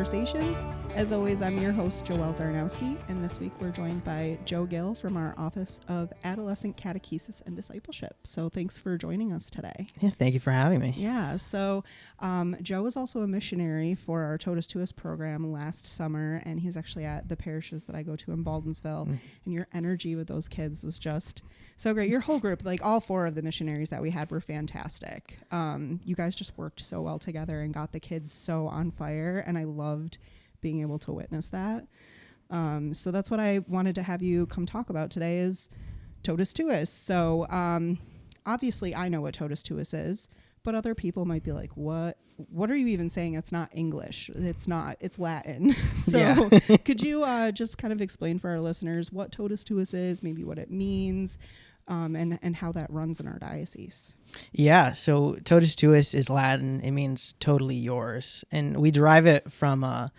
conversations. As always, I'm your host, Joelle Zarnowski, and this week we're joined by Joe Gill from our Office of Adolescent Catechesis and Discipleship. So thanks for joining us today. Yeah, thank you for having me. Yeah, so Joe was also a missionary for our Totus Tuus program last summer, and he was actually at the parishes that I go to in Baldwinsville, and your energy with those kids was just so great. Your whole group, like all four of the missionaries that we had, were fantastic. You guys just worked so well together and got the kids so on fire, and I loved being able to witness that. So that's what I wanted to have you come talk about today is Totus Tuus. So obviously I know what Totus Tuus is, but other people might be like, what are you even saying? It's not English. It's not, it's Latin. So could you just kind of explain for our listeners what Totus Tuus is, maybe what it means, and how that runs in our diocese? Yeah, so Totus Tuus is Latin. It means totally yours. And we derive it from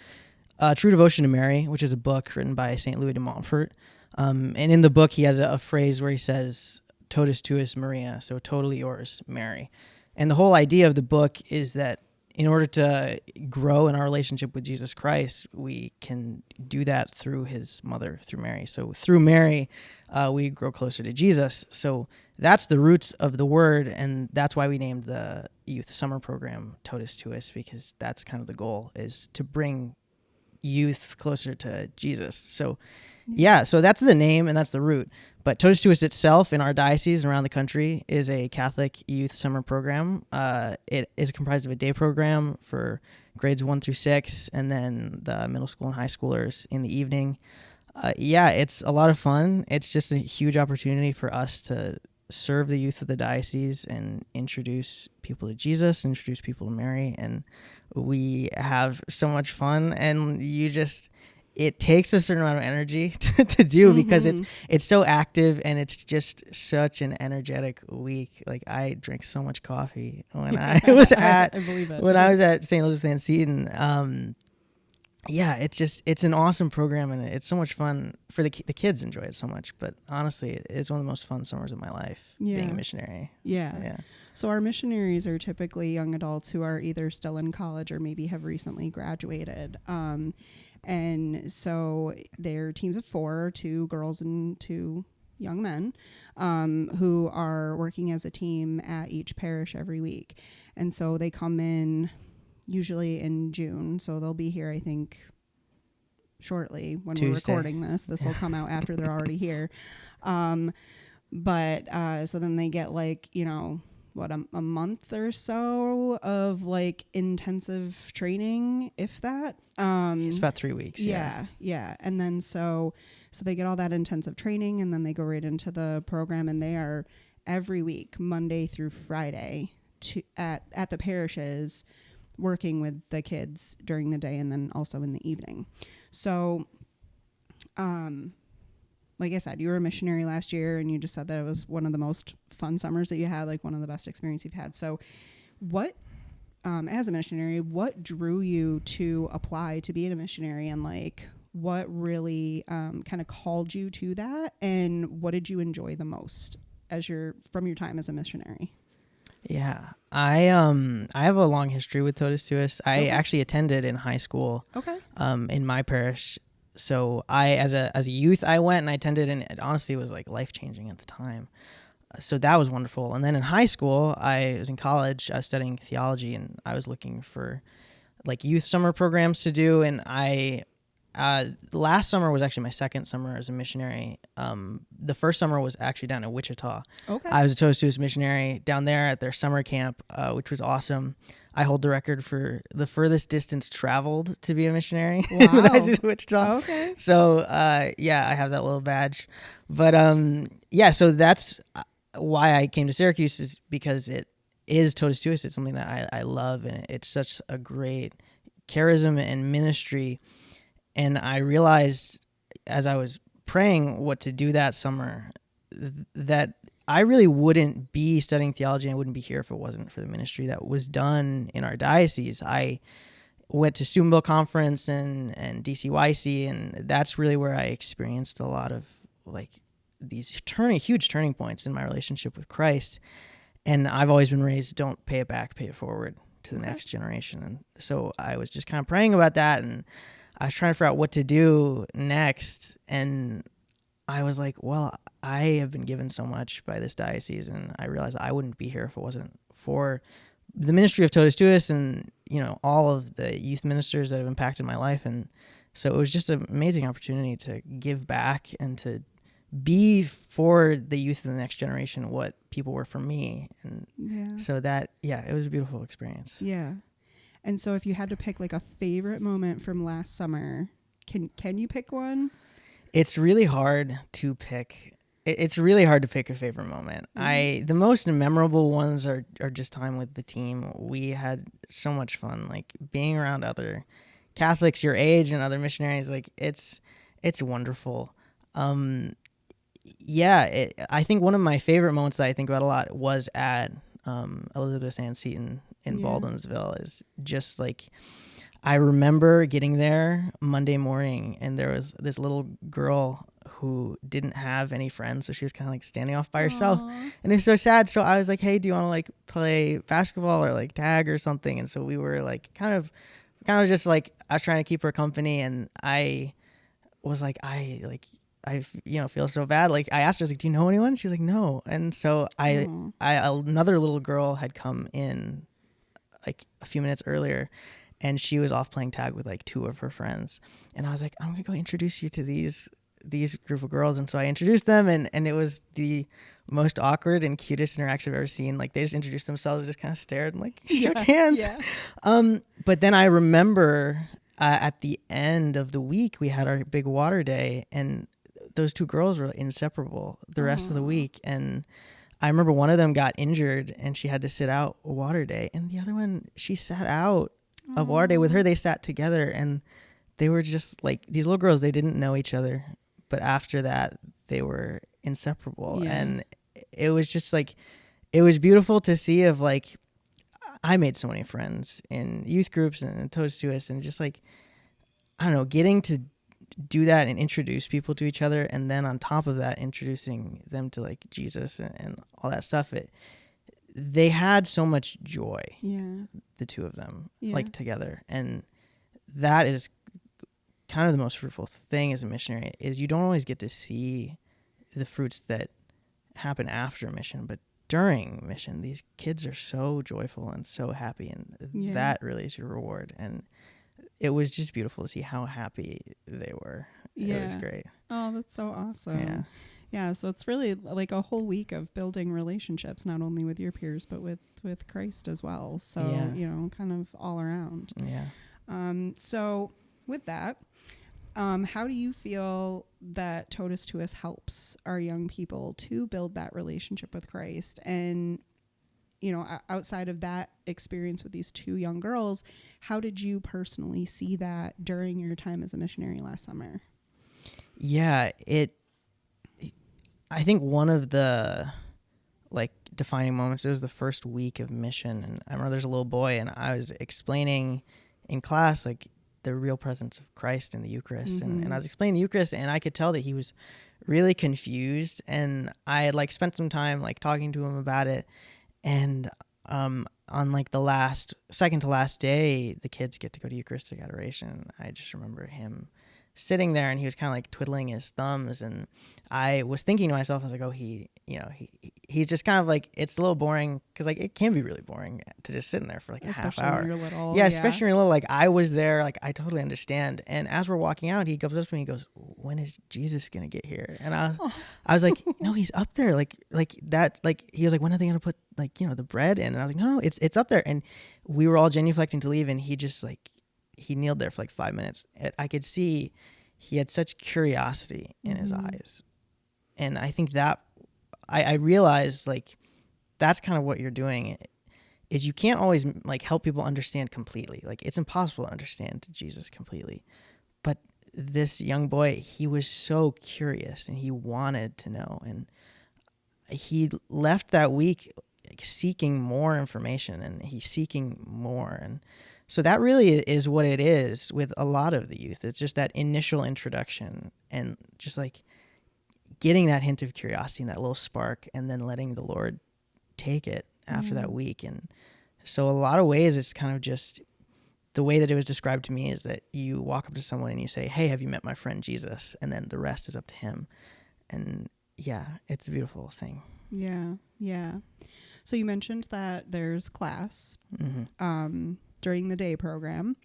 True Devotion to Mary, which is a book written by St. Louis de Montfort. And in the book, he has a phrase where he says, Totus Tuus Maria, so totally yours, Mary. And the whole idea of the book is that in order to grow in our relationship with Jesus Christ, we can do that through his mother, through Mary. So through Mary, we grow closer to Jesus. So that's the roots of the word, and that's why we named the youth summer program Totus Tuus, because that's kind of the goal, is to bring youth closer to Jesus. So yeah, so that's the name and that's the root. But Totus Tuus itself in our diocese and around the country is a Catholic youth summer program. It is comprised of a day program for grades 1 through 6, and then the middle school and high schoolers in the evening. It's a lot of fun. It's just a huge opportunity for us to serve the youth of the diocese and introduce people to Jesus, introduce people to Mary, and we have so much fun. And it takes a certain amount of energy to do because it's so active, and it's just such an energetic week. Like, I drank so much coffee when I was at I believe it. when I was at St. Elizabeth Ann Seton. It's an awesome program, and it's so much fun for the kids. Enjoy it so much, but honestly, it's one of the most fun summers of my life being a missionary. Yeah. So our missionaries are typically young adults who are either still in college or maybe have recently graduated. And so they're teams of 4, 2 girls and 2 young men, who are working as a team at each parish every week. And so they come in usually in June. So they'll be here, I think, shortly when Tuesday. We're recording this. This will come out after they're already here. So then they get a month or so of intensive training, if that. It's about 3 weeks. Yeah. And then so they get all that intensive training, and then they go right into the program, and they are every week, Monday through Friday, at the parishes, working with the kids during the day and then also in the evening. So, like I said, you were a missionary last year, and you just said that it was one of the most fun summers that you had, like one of the best experiences you've had. So what, as a missionary, what drew you to apply to be a missionary, and what really kind of called you to that, and what did you enjoy the most from your time as a missionary? Yeah, I have a long history with Totus Tuus. I actually attended in high school. In my parish. So as a youth, I went and I attended, and it honestly was life changing at the time. So that was wonderful. And then in high school, I was in college. I was studying theology, and I was looking for youth summer programs to do. And last summer was actually my second summer as a missionary. The first summer was actually down in Wichita. I was a Totus Tuus missionary down there at their summer camp, which was awesome. I hold the record for the furthest distance traveled to be a missionary. Wow. When I was in Wichita. Okay. So, I have that little badge. But, so that's why I came to Syracuse, is because it is Totus Tuus. It's something that I love, and it's such a great charism and ministry. And I realized as I was praying what to do that summer that I really wouldn't be studying theology, and I wouldn't be here if it wasn't for the ministry that was done in our diocese. I went to Steubenville Conference and DCYC, and that's really where I experienced a lot of these huge turning points in my relationship with Christ. And I've always been raised, don't pay it back, pay it forward. to the next generation. And so I was just kind of praying about that, and I was trying to figure out what to do next. And I was like, well, I have been given so much by this diocese, and I realized I wouldn't be here if it wasn't for the ministry of Totus Tuus and, all of the youth ministers that have impacted my life. And so it was just an amazing opportunity to give back and to be for the youth of the next generation what people were for me. And so that, it was a beautiful experience. Yeah. And so if you had to pick like a favorite moment from last summer, can you pick one? It's really hard to pick. It's really hard to pick a favorite moment. The most memorable ones are just time with the team. We had so much fun, like being around other Catholics your age and other missionaries. Like it's wonderful. I think one of my favorite moments that I think about a lot was at Elizabeth Ann Seton in Baldwinsville. Is just like, I remember getting there Monday morning, and there was this little girl who didn't have any friends, so she was kind of like standing off by herself. Aww. And it's so sad. So I was like, hey, do you want to like play basketball or like tag or something? And so we were like kind of just like, I was trying to keep her company, and I was like, I feel so bad. Like I asked her, I was like, do you know anyone? She was like, no. And so another little girl had come in like a few minutes earlier, and she was off playing tag with like two of her friends. And I was like, I'm gonna go introduce you to these group of girls. And so I introduced them, and it was the most awkward and cutest interaction I've ever seen. Like they just introduced themselves, just kind of stared and like shook hands. Yeah. But then I remember at the end of the week, we had our big water day, and those two girls were inseparable the rest of the week. And I remember one of them got injured and she had to sit out a water day, and the other one, she sat out of water day with her. They sat together, and they were just like these little girls. They didn't know each other, but after that they were inseparable. And it was just like, it was beautiful to see. Of like, I made so many friends in youth groups and Totus Tuus, and just like, I don't know, getting to do that and introduce people to each other, and then on top of that introducing them to like Jesus and all that stuff. They had so much joy, the two of them, like together. And that is kind of the most fruitful thing as a missionary, is you don't always get to see the fruits that happen after mission, but during mission, these kids are so joyful and so happy, and that really is your reward. And it was just beautiful to see how happy they were. It was great. Oh, that's so awesome. Yeah, so it's really like a whole week of building relationships, not only with your peers, but with Christ as well. So, kind of all around. Yeah. So with that, how do you feel that Totus Tuus helps our young people to build that relationship with Christ? And, outside of that experience with these two young girls, how did you personally see that during your time as a missionary last summer? Yeah, I think one of the like defining moments, it was the first week of mission, and I remember there's a little boy, and I was explaining in class like the real presence of Christ in the Eucharist, and I was explaining the Eucharist, and I could tell that he was really confused, and I had like spent some time like talking to him about it. And on like the second to last day, the kids get to go to Eucharistic adoration. I just remember him sitting there, and he was kind of like twiddling his thumbs, and I was thinking to myself, I was like, oh, he's just kind of like, it's a little boring, because like it can be really boring to just sit in there for like especially a half hour. When you're little, especially when you're little. Like I was there, like I totally understand. And as we're walking out, he goes up to me and goes, when is Jesus gonna get here? And I was like, no, he's up there, like that. Like he was like, when are they gonna put like the bread in? And I was like, no, it's up there. And we were all genuflecting to leave, and he just like, he kneeled there for like 5 minutes. I could see he had such curiosity in his eyes. And I think that I realized like that's kind of what you're doing, is you can't always like help people understand completely. Like it's impossible to understand Jesus completely. But this young boy, he was so curious, and he wanted to know. And he left that week like seeking more information, and he's seeking more. And so that really is what it is with a lot of the youth. It's just that initial introduction, and just like getting that hint of curiosity and that little spark, and then letting the Lord take it after that week. And So a lot of ways it's kind of just the way that it was described to me is that you walk up to someone and you say, hey, have you met my friend Jesus? And then the rest is up to him. And yeah, it's a beautiful thing. Yeah. Yeah. So you mentioned that there's class during the day program,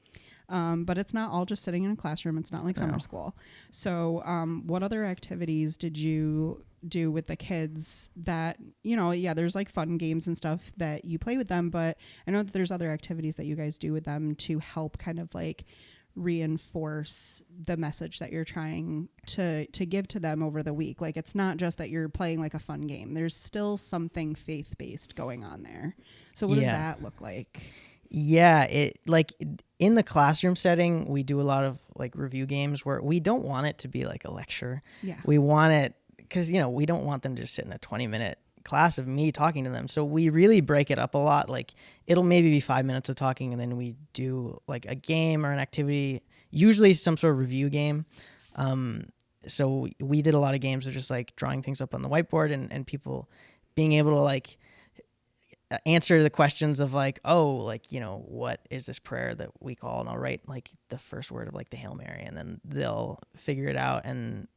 but it's not all just sitting in a classroom. It's not like summer school. So what other activities did you do with the kids that, there's like fun games and stuff that you play with them, but I know that there's other activities that you guys do with them to help kind of like reinforce the message that you're trying to give to them over the week. Like, it's not just that you're playing like a fun game. There's still something faith-based going on there. So what does that look like? Yeah, it like in the classroom setting, we do a lot of like review games where we don't want it to be like a lecture. Yeah. We want it because, we don't want them to just sit in a 20-minute class of me talking to them. So we really break it up a lot. Like, it'll maybe be 5 minutes of talking, and then we do like a game or an activity, usually some sort of review game. So we did a lot of games of just like drawing things up on the whiteboard and people being able to like answer the questions of like, what is this prayer that we call? And I'll write like the first word of like the Hail Mary, and then they'll figure it out. And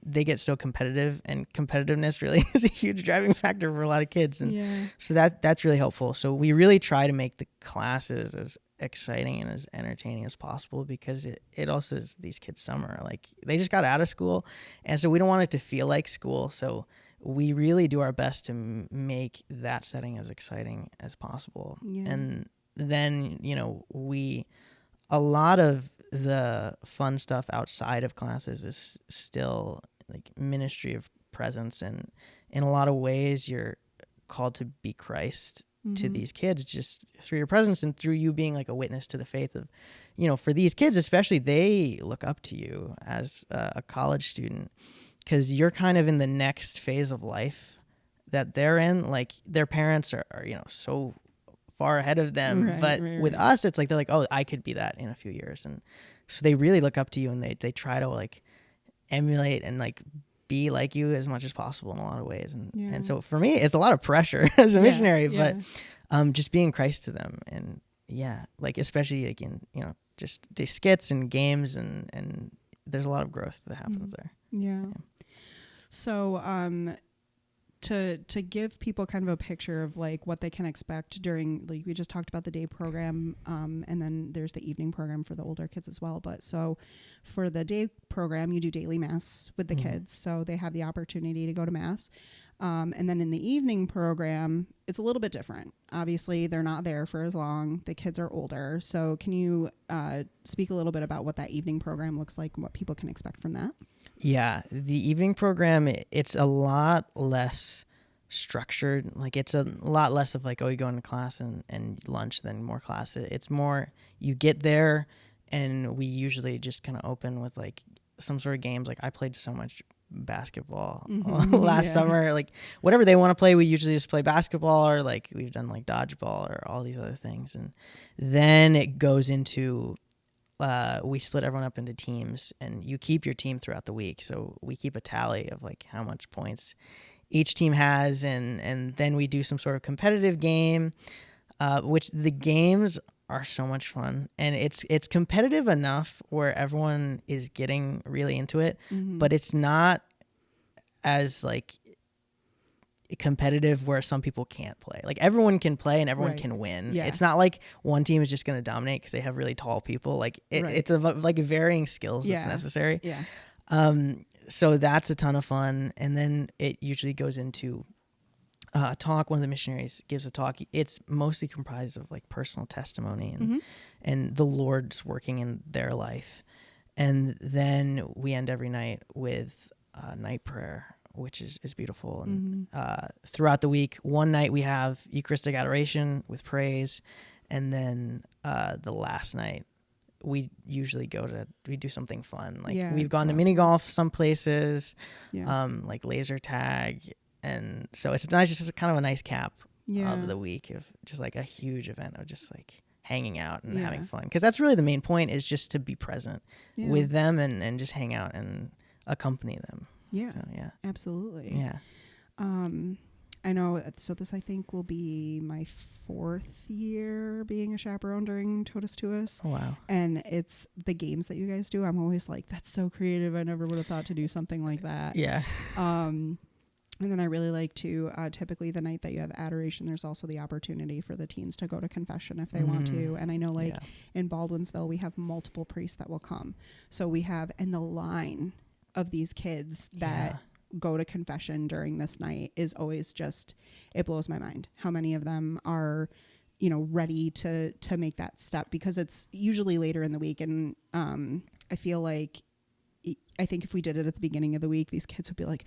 they get so competitive, and competitiveness really is a huge driving factor for a lot of kids. And so that's really helpful. So we really try to make the classes as exciting and as entertaining as possible, because it also is these kids' summer. Like, they just got out of school, and so we don't want it to feel like school. So we really do our best to make that setting as exciting as possible. Yeah. And then, a lot of the fun stuff outside of classes is still like ministry of presence. And in a lot of ways, you're called to be Christ to these kids just through your presence and through you being like a witness to the faith of, for these kids, especially, they look up to you as a college student, because you're kind of in the next phase of life that they're in. Like, their parents are so far ahead of them. But with us, it's like, they're like, oh, I could be that in a few years. And so they really look up to you, and they try to like emulate and like be like you as much as possible in a lot of ways. And so for me, it's a lot of pressure as a missionary, but just being Christ to them. And like, especially like in, just the skits and games, and there's a lot of growth that happens there. Yeah. So, to give people kind of a picture of like what they can expect during, like, we just talked about the day program, and then there's the evening program for the older kids as well. But so for the day program, you do daily mass with the kids, so they have the opportunity to go to mass. And then in the evening program, it's a little bit different. Obviously, they're not there for as long. The kids are older. So can you speak a little bit about what that evening program looks like and what people can expect from that? Yeah, the evening program, it's a lot less structured. Like, it's a lot less of like, oh, you go into class and lunch, then more class. It's more, you get there, and we usually just kind of open with like some sort of games. Like, I played so much basketball last summer. Like, whatever they want to play, we usually just play basketball, or like we've done like dodgeball or all these other things. And then it goes into we split everyone up into teams, and you keep your team throughout the week. So we keep a tally of like how much points each team has, and then we do some sort of competitive game, which the games are so much fun, and it's competitive enough where everyone is getting really into it, but it's not as like competitive where some people can't play. Like, everyone can play and everyone can win. It's not like one team is just going to dominate because they have really tall people. Like, it's like varying skills that's necessary. So that's a ton of fun. And then it usually goes into talk. One of the missionaries gives a talk. It's mostly comprised of like personal testimony and the Lord's working in their life. And then we end every night with night prayer, which is beautiful. And throughout the week, one night we have Eucharistic adoration with praise, and then the last night we usually we do something fun. Like, we've gone to mini golf some places, like laser tag, and so it's nice, just kind of a nice cap of the week of just like a huge event of just like hanging out and having fun, because that's really the main point, is just to be present with them and just hang out and accompany them. Absolutely. I know. So this, I think, will be my 4th year being a chaperone during Totus Tuus. Oh, wow. And it's the games that you guys do. I'm always like, that's so creative. I never would have thought to do something like that. Yeah. And then I really like to, typically the night that you have adoration, there's also the opportunity for the teens to go to confession if they want to. And I know, like, in Baldwinsville, we have multiple priests that will come. So we have, and the line of these kids that go to confession during this night is always just, it blows my mind how many of them are, you know, ready to make that step, because it's usually later in the week. And I feel like, I think if we did it at the beginning of the week, these kids would be like,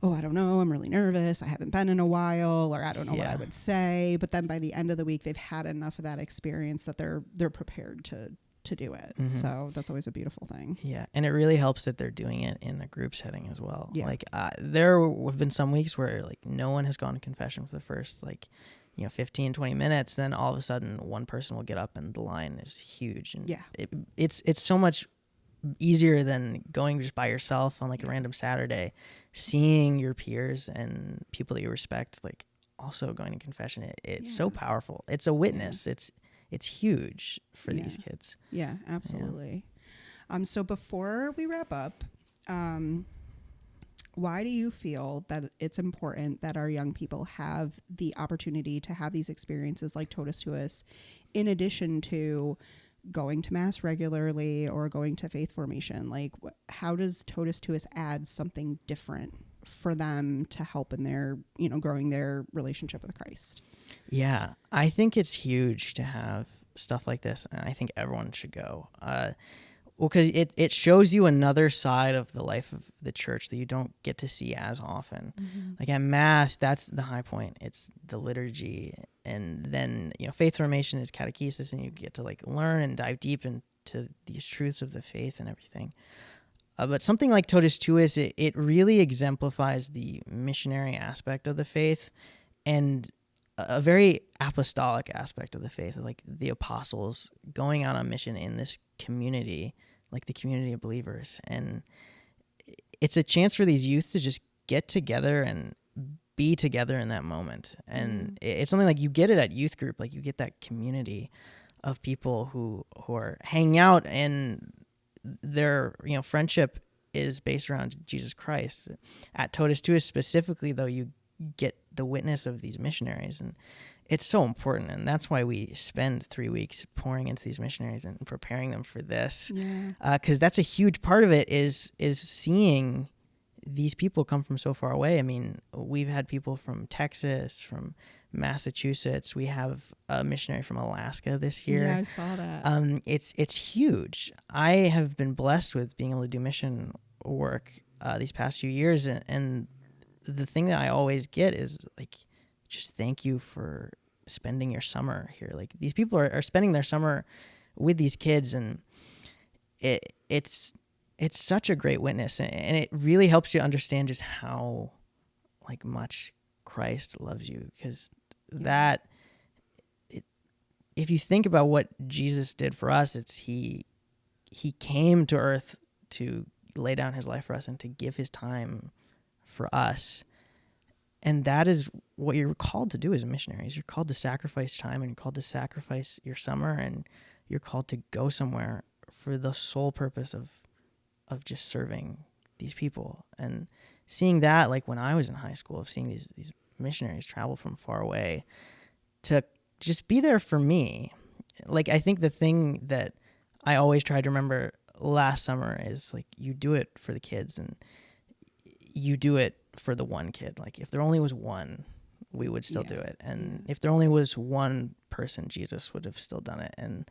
oh, I don't know, I'm really nervous, I haven't been in a while, or I don't know what I would say. But then by the end of the week, they've had enough of that experience that they're prepared to do it. So that's always a beautiful thing. Yeah. And it really helps that they're doing it in a group setting as well. Yeah. Like there have been some weeks where like no one has gone to confession for the first 15, 20 minutes. Then all of a sudden one person will get up and the line is huge. And it's so much easier than going just by yourself on like a random Saturday, seeing your peers and people that you respect like also going to confession. It's so powerful. It's a witness. It's huge for these kids. Yeah, absolutely. So before we wrap up, why do you feel that it's important that our young people have the opportunity to have these experiences like Totus Tuus, in addition to going to mass regularly or going to faith formation? Like, how does Totus Tuus add something different for them to help in their, you know, growing their relationship with Christ? Yeah, I think it's huge to have stuff like this, and I think everyone should go. Well, because it shows you another side of the life of the church that you don't get to see as often. Like at Mass, that's the high point. It's the liturgy, and then faith formation is catechesis, and you get to like learn and dive deep into these truths of the faith and everything. But something like Totus Tuus, it really exemplifies the missionary aspect of the faith, and a very apostolic aspect of the faith, like the apostles going out on mission in this community, like the community of believers. And it's a chance for these youth to just get together and be together in that moment. And it's something like you get it at youth group, like you get that community of people who are hanging out, and their friendship is based around Jesus Christ. At Totus Tuus specifically, though, you get the witness of these missionaries, and it's so important. And that's why we spend 3 weeks pouring into these missionaries and preparing them for this, because that's a huge part of it is seeing these people come from so far away. I mean, we've had people from Texas, from Massachusetts. We have a missionary from Alaska this year. Yeah, I saw that. It's huge. I have been blessed with being able to do mission work these past few years, and the thing that I always get is like, just thank you for spending your summer here. Like these people are spending their summer with these kids, and it's such a great witness, and it really helps you understand just how like much Christ loves you, because if you think about what Jesus did for us, it's he came to earth to lay down his life for us and to give his time for us. And that is what you're called to do as missionaries. You're called to sacrifice time, and you're called to sacrifice your summer, and you're called to go somewhere for the sole purpose of just serving these people. And seeing that, like when I was in high school, of seeing these missionaries travel from far away to just be there for me. Like, I think the thing that I always tried to remember last summer is like, you do it for the kids, and you do it for the one kid. Like if there only was one, we would still do it. And if there only was one person, Jesus would have still done it. And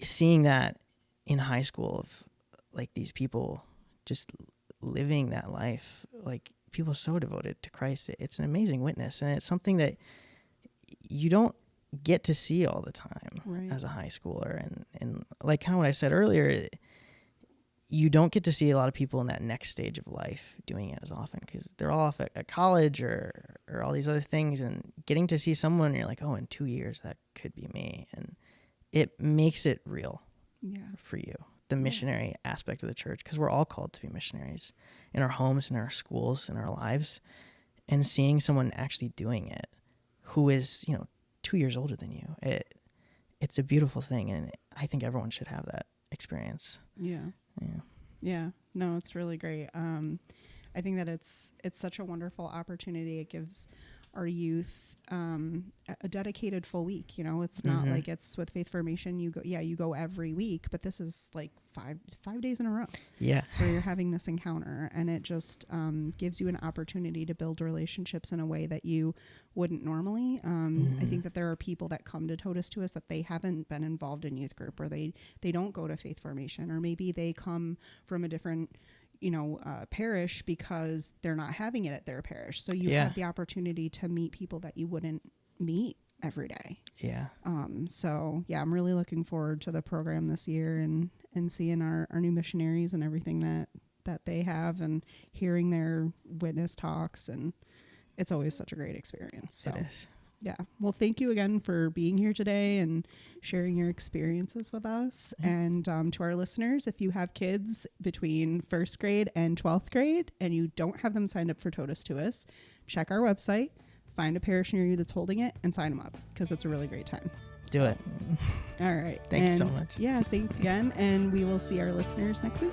seeing that in high school of like these people just living that life, like people so devoted to Christ, it's an amazing witness. And it's something that you don't get to see all the time as a high schooler. And like kind of what I said earlier, you don't get to see a lot of people in that next stage of life doing it as often, because they're all off at college or all these other things, and getting to see someone, you're like, oh, in 2 years, that could be me. And it makes it real for you, the missionary aspect of the church, because we're all called to be missionaries in our homes, in our schools, in our lives. and seeing someone actually doing it who is, 2 years older than you, it's a beautiful thing, and I think everyone should have that experience. Yeah. No, it's really great. I think that it's such a wonderful opportunity. It gives our youth a dedicated full week. It's not like it's with Faith Formation. You go every week, but this is like five days in a row. Yeah, where you're having this encounter, and it just gives you an opportunity to build relationships in a way that you wouldn't normally. I think that there are people that come to Totus Tuus that they haven't been involved in youth group, or they don't go to Faith Formation, or maybe they come from a different parish because they're not having it at their parish. So you have the opportunity to meet people that you wouldn't meet every day. Yeah. So yeah, I'm really looking forward to the program this year and seeing our new missionaries and everything that they have, and hearing their witness talks, and it's always such a great experience. So It is. yeah. Well, thank you again for being here today and sharing your experiences with us. And to our listeners, if you have kids between 1st grade and 12th grade and you don't have them signed up for Totus Tuus, check our website, find a parish near you that's holding it, and sign them up, because it's a really great time. Do it. All right. Thank you so much. Yeah, thanks again. And we will see our listeners next week.